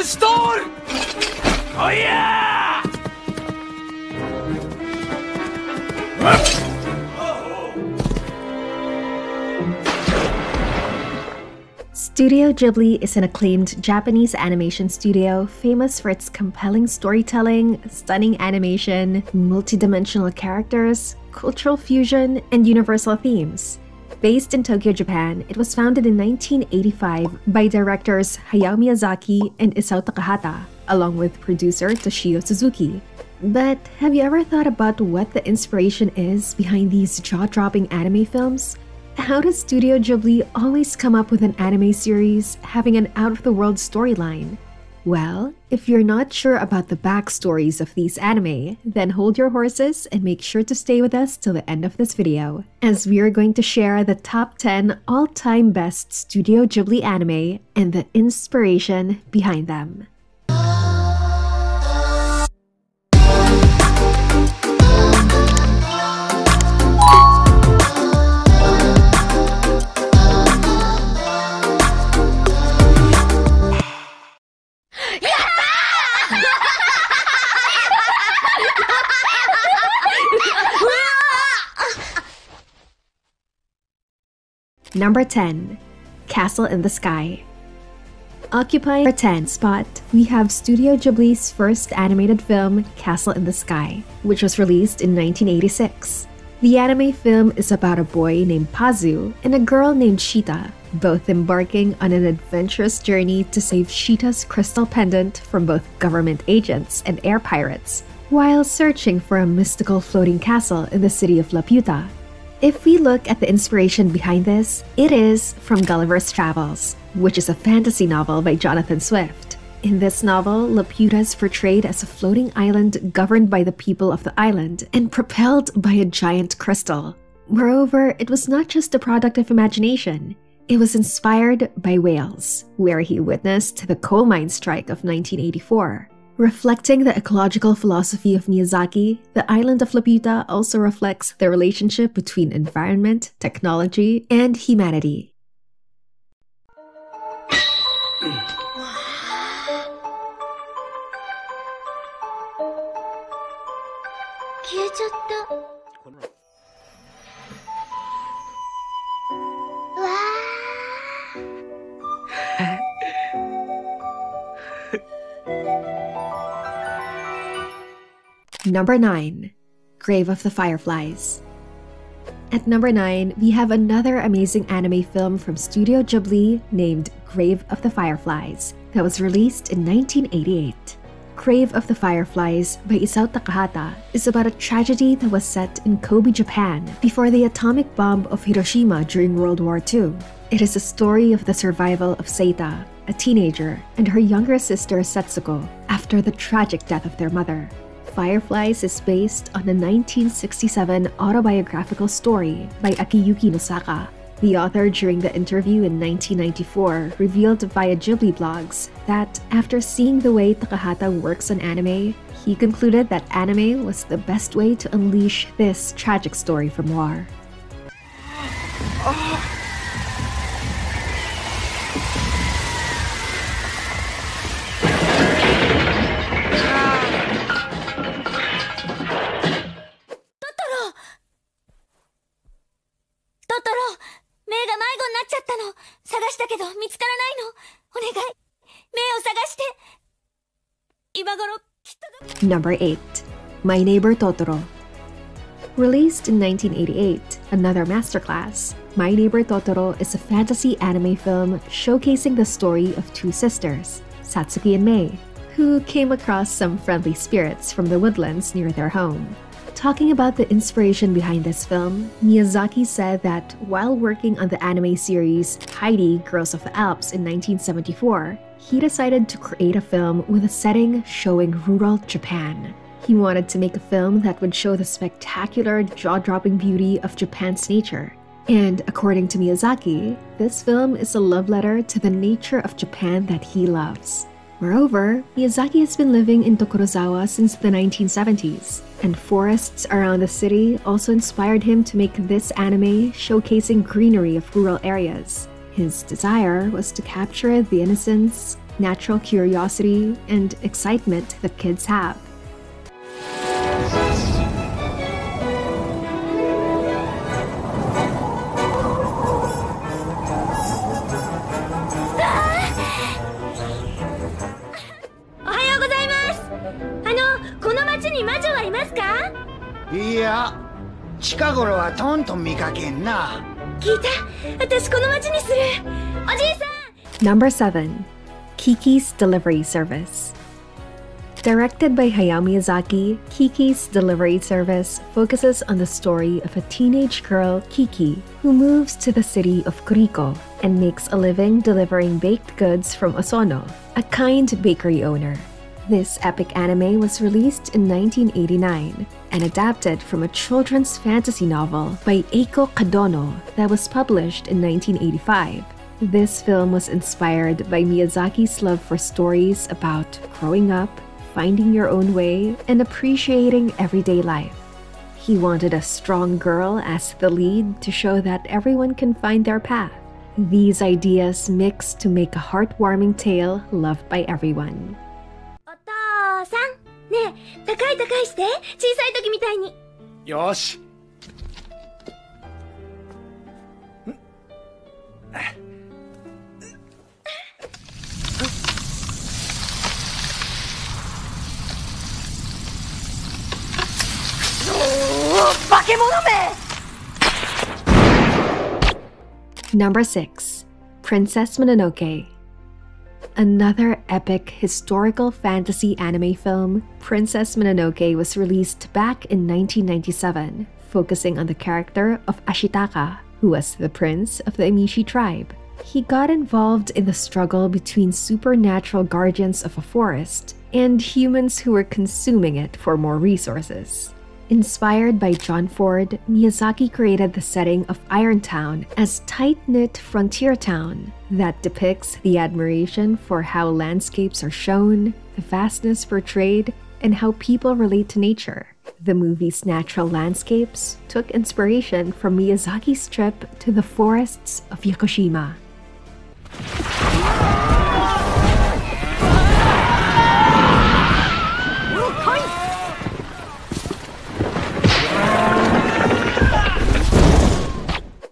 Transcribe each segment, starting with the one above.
store! Oh yeah! Studio Ghibli is an acclaimed Japanese animation studio famous for its compelling storytelling, stunning animation, multidimensional characters, cultural fusion, and universal themes. Based in Tokyo, Japan, it was founded in 1985 by directors Hayao Miyazaki and Isao Takahata, along with producer Toshio Suzuki. But have you ever thought about what the inspiration is behind these jaw-dropping anime films? How does Studio Ghibli always come up with an anime series having an out-of-the-world storyline? Well, if you're not sure about the backstories of these anime, then hold your horses and make sure to stay with us till the end of this video, as we are going to share the top 10 all-time best Studio Ghibli anime and the inspiration behind them. Number 10. Castle in the Sky. Occupying our 10th spot, we have Studio Ghibli's first animated film, Castle in the Sky, which was released in 1986. The anime film is about a boy named Pazu and a girl named Shita, both embarking on an adventurous journey to save Shita's crystal pendant from both government agents and air pirates, while searching for a mystical floating castle in the city of Laputa. If we look at the inspiration behind this, it is from Gulliver's Travels, which is a fantasy novel by Jonathan Swift. In this novel, Laputa is portrayed as a floating island governed by the people of the island and propelled by a giant crystal. Moreover, it was not just a product of imagination. It was inspired by Wales, where he witnessed the coal mine strike of 1984. Reflecting the ecological philosophy of Miyazaki, the island of Laputa also reflects the relationship between environment, technology, and humanity. Number 9. Grave of the Fireflies. At number 9, we have another amazing anime film from Studio Ghibli named Grave of the Fireflies that was released in 1988. Grave of the Fireflies by Isao Takahata is about a tragedy that was set in Kobe, Japan before the atomic bomb of Hiroshima during World War II. It is a story of the survival of Seita, a teenager, and her younger sister Setsuko after the tragic death of their mother. Fireflies is based on a 1967 autobiographical story by Akiyuki Nosaka. The author, during the interview in 1994, revealed via Ghibli blogs that after seeing the way Takahata works on anime, he concluded that anime was the best way to unleash this tragic story from war. Number 8. My Neighbor Totoro. Released in 1988, another masterclass, My Neighbor Totoro is a fantasy anime film showcasing the story of two sisters, Satsuki and Mei, who came across some friendly spirits from the woodlands near their home. Talking about the inspiration behind this film, Miyazaki said that while working on the anime series Heidi, Girls of the Alps in 1974, he decided to create a film with a setting showing rural Japan. He wanted to make a film that would show the spectacular, jaw-dropping beauty of Japan's nature. And according to Miyazaki, this film is a love letter to the nature of Japan that he loves. Moreover, Miyazaki has been living in Tokorozawa since the 1970s, and forests around the city also inspired him to make this anime showcasing greenery of rural areas. His desire was to capture the innocence, natural curiosity, and excitement that kids have. Number 7. Kiki's Delivery Service. Directed by Hayao Miyazaki, Kiki's Delivery Service focuses on the story of a teenage girl, Kiki, who moves to the city of Kuriko and makes a living delivering baked goods from Osono, a kind bakery owner. This epic anime was released in 1989 and adapted from a children's fantasy novel by Eiko Kadono that was published in 1985. This film was inspired by Miyazaki's love for stories about growing up, finding your own way, and appreciating everyday life. He wanted a strong girl as the lead to show that everyone can find their path. These ideas mix to make a heartwarming tale loved by everyone. さん、ねえ、高い高いして、小さい時みたいに。よし。化け物め。 Number 6. Princess Mononoke. Another epic historical fantasy anime film, Princess Mononoke was released back in 1997, focusing on the character of Ashitaka, who was the prince of the Emishi tribe. He got involved in the struggle between supernatural guardians of a forest and humans who were consuming it for more resources. Inspired by John Ford, Miyazaki created the setting of Irontown as tight-knit frontier town that depicts the admiration for how landscapes are shown, the vastness portrayed, and how people relate to nature. The movie's natural landscapes took inspiration from Miyazaki's trip to the forests of Yakushima.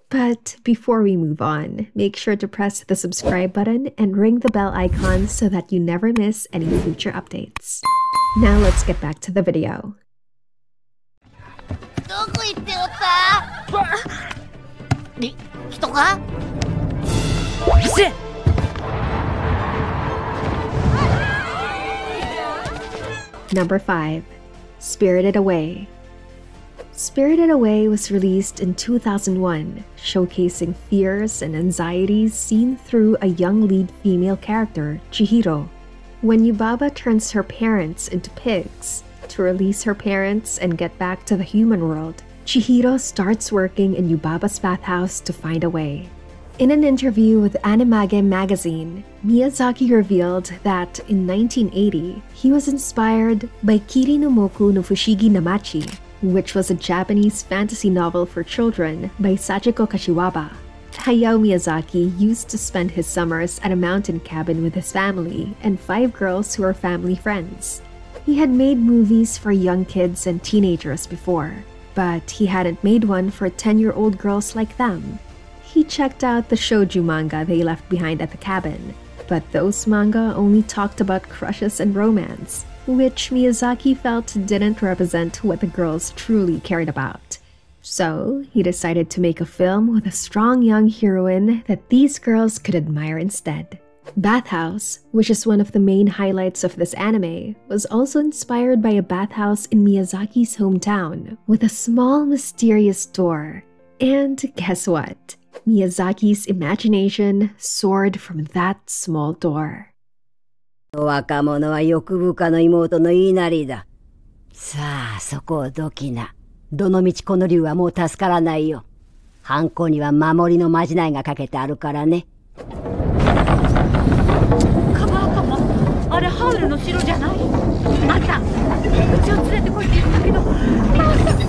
But before we move on, make sure to press the subscribe button and ring the bell icon so that you never miss any future updates. Now let's get back to the video. Number 5. Spirited Away. Spirited Away was released in 2001, showcasing fears and anxieties seen through a young lead female character, Chihiro. When Yubaba turns her parents into pigs to release her parents and get back to the human world, Chihiro starts working in Yubaba's bathhouse to find a way. In an interview with Animage magazine, Miyazaki revealed that in 1980, he was inspired by Kiri no Moku no Fushigi Namachi, which was a Japanese fantasy novel for children by Sachiko Kashiwaba. Hayao Miyazaki used to spend his summers at a mountain cabin with his family and 5 girls who were family friends. He had made movies for young kids and teenagers before, but he hadn't made one for 10-year-old girls like them. He checked out the shoujo manga they left behind at the cabin, but those manga only talked about crushes and romance, which Miyazaki felt didn't represent what the girls truly cared about. So he decided to make a film with a strong young heroine that these girls could admire instead. Bathhouse, which is one of the main highlights of this anime, was also inspired by a bathhouse in Miyazaki's hometown, with a small mysterious door. And guess what? Miyazaki's imagination soared from that small door. 若者は欲深の妹の言いなりだ。さあ、そこをどきな。どのみちこの竜はもう助からないよ。犯行には守りのまじないがかけてあるからね。カバーカバー、あれハウルの城じゃない？あんた、うちを連れてこいって言ったけど、まさか。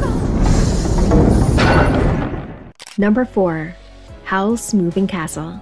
Number 4. Howl's Moving Castle.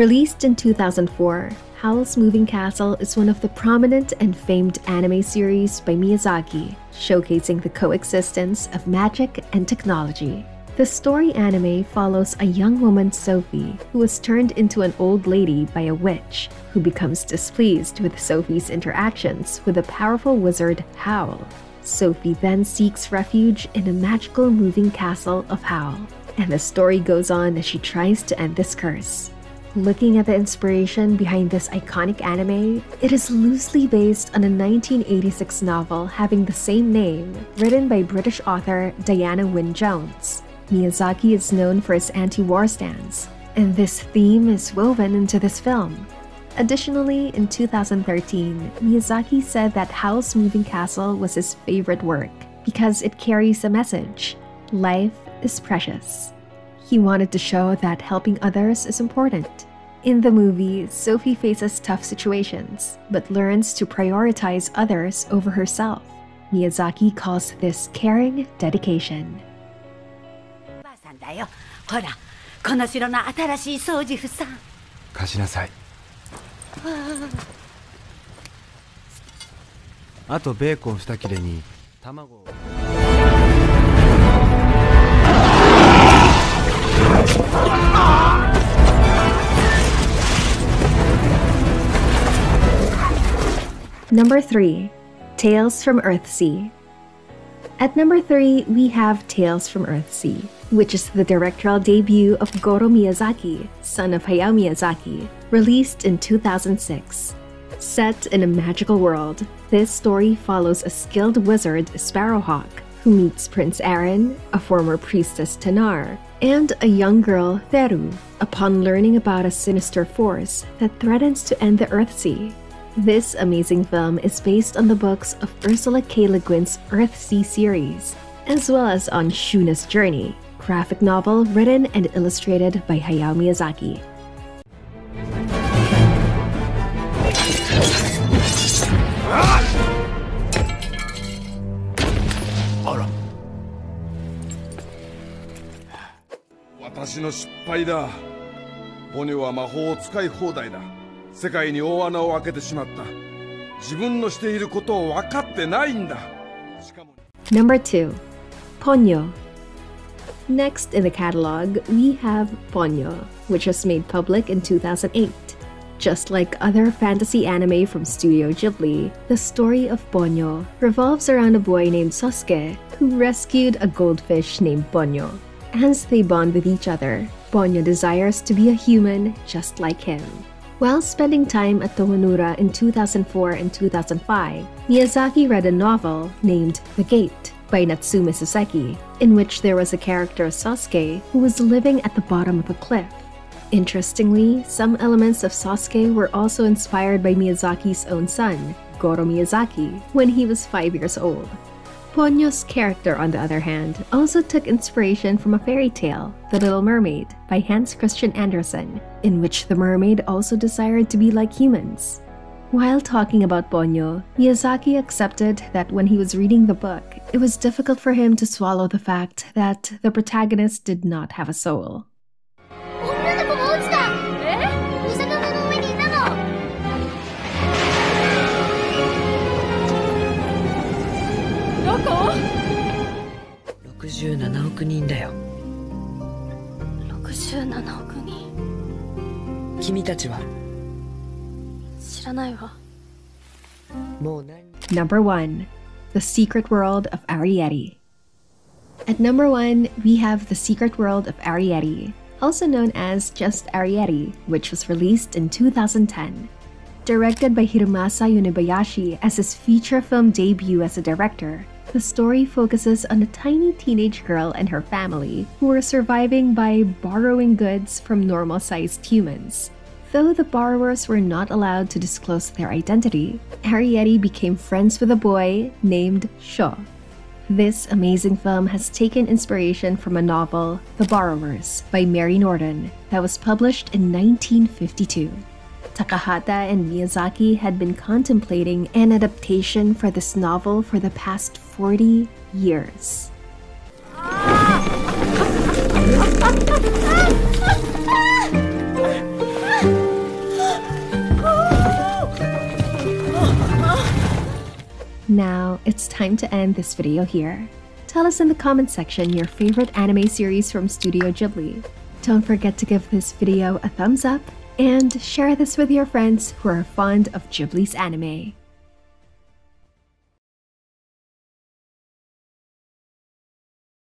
Released in 2004, Howl's Moving Castle is one of the prominent and famed anime series by Miyazaki, showcasing the coexistence of magic and technology. The story anime follows a young woman, Sophie, who is turned into an old lady by a witch, who becomes displeased with Sophie's interactions with the powerful wizard Howl. Sophie then seeks refuge in a magical moving castle of Howl, and the story goes on as she tries to end this curse. Looking at the inspiration behind this iconic anime, it is loosely based on a 1986 novel having the same name, written by British author Diana Wynne Jones. Miyazaki is known for his anti-war stance, and this theme is woven into this film. Additionally, in 2013, Miyazaki said that Howl's Moving Castle was his favorite work because it carries a message: life is precious. He wanted to show that helping others is important. In the movie, Sophie faces tough situations, but learns to prioritize others over herself. Miyazaki calls this caring dedication. おばあさんだよ。ほら、この城の新しい掃除婦さん。貸しなさい。あとベーコン2切れに卵を。Number 3. Tales from Earthsea. At number 3, we have Tales from Earthsea, which is the directorial debut of Goro Miyazaki, son of Hayao Miyazaki, released in 2006. Set in a magical world, this story follows a skilled wizard, Sparrowhawk, who meets Prince Aaron, a former priestess Tanar, and a young girl, Theru, upon learning about a sinister force that threatens to end the Earthsea. This amazing film is based on the books of Ursula K. Le Guin's Earthsea series, as well as on Shuna's Journey, graphic novel written and illustrated by Hayao Miyazaki. Ara. 私の失敗だ。ポニョは魔法を使い放題だ。世界に大穴を開けてしまった。自分のしていることを分かってないんだ。しかも Number 2. Ponyo. Next in the catalog, we have Ponyo, which was made public in 2008. Just like other fantasy anime from Studio Ghibli, the story of Ponyo revolves around a boy named Sosuke who rescued a goldfish named Ponyo. As they bond with each other, Ponyo desires to be a human just like him. While spending time at Tomonura in 2004 and 2005, Miyazaki read a novel named The Gate by Natsume Soseki, in which there was a character, Sasuke, who was living at the bottom of a cliff. Interestingly, some elements of Sasuke were also inspired by Miyazaki's own son, Goro Miyazaki, when he was 5 years old. Ponyo's character, on the other hand, also took inspiration from a fairy tale, The Little Mermaid, by Hans Christian Andersen, in which the mermaid also desired to be like humans. While talking about Ponyo, Miyazaki accepted that when he was reading the book, it was difficult for him to swallow the fact that the protagonist did not have a soul. 女の子が落ちた。お魚の上にいたの。どこ？67億人だよ。67億人。君たちは知らないわ。もう何？ Number 1. The Secret World of Arrietty. At number 1, we have The Secret World of Arrietty, also known as just Arrietty, which was released in 2010. Directed by Hiromasa Yonebayashi as his feature film debut as a director, the story focuses on a tiny teenage girl and her family who are surviving by borrowing goods from normal-sized humans. Though the borrowers were not allowed to disclose their identity, Arrietty became friends with a boy named Sho. This amazing film has taken inspiration from a novel, The Borrowers, by Mary Norton, that was published in 1952. Takahata and Miyazaki had been contemplating an adaptation for this novel for the past 40 years. Now, it's time to end this video here. Tell us in the comment section your favorite anime series from Studio Ghibli. Don't forget to give this video a thumbs up and share this with your friends who are fond of Ghibli's anime.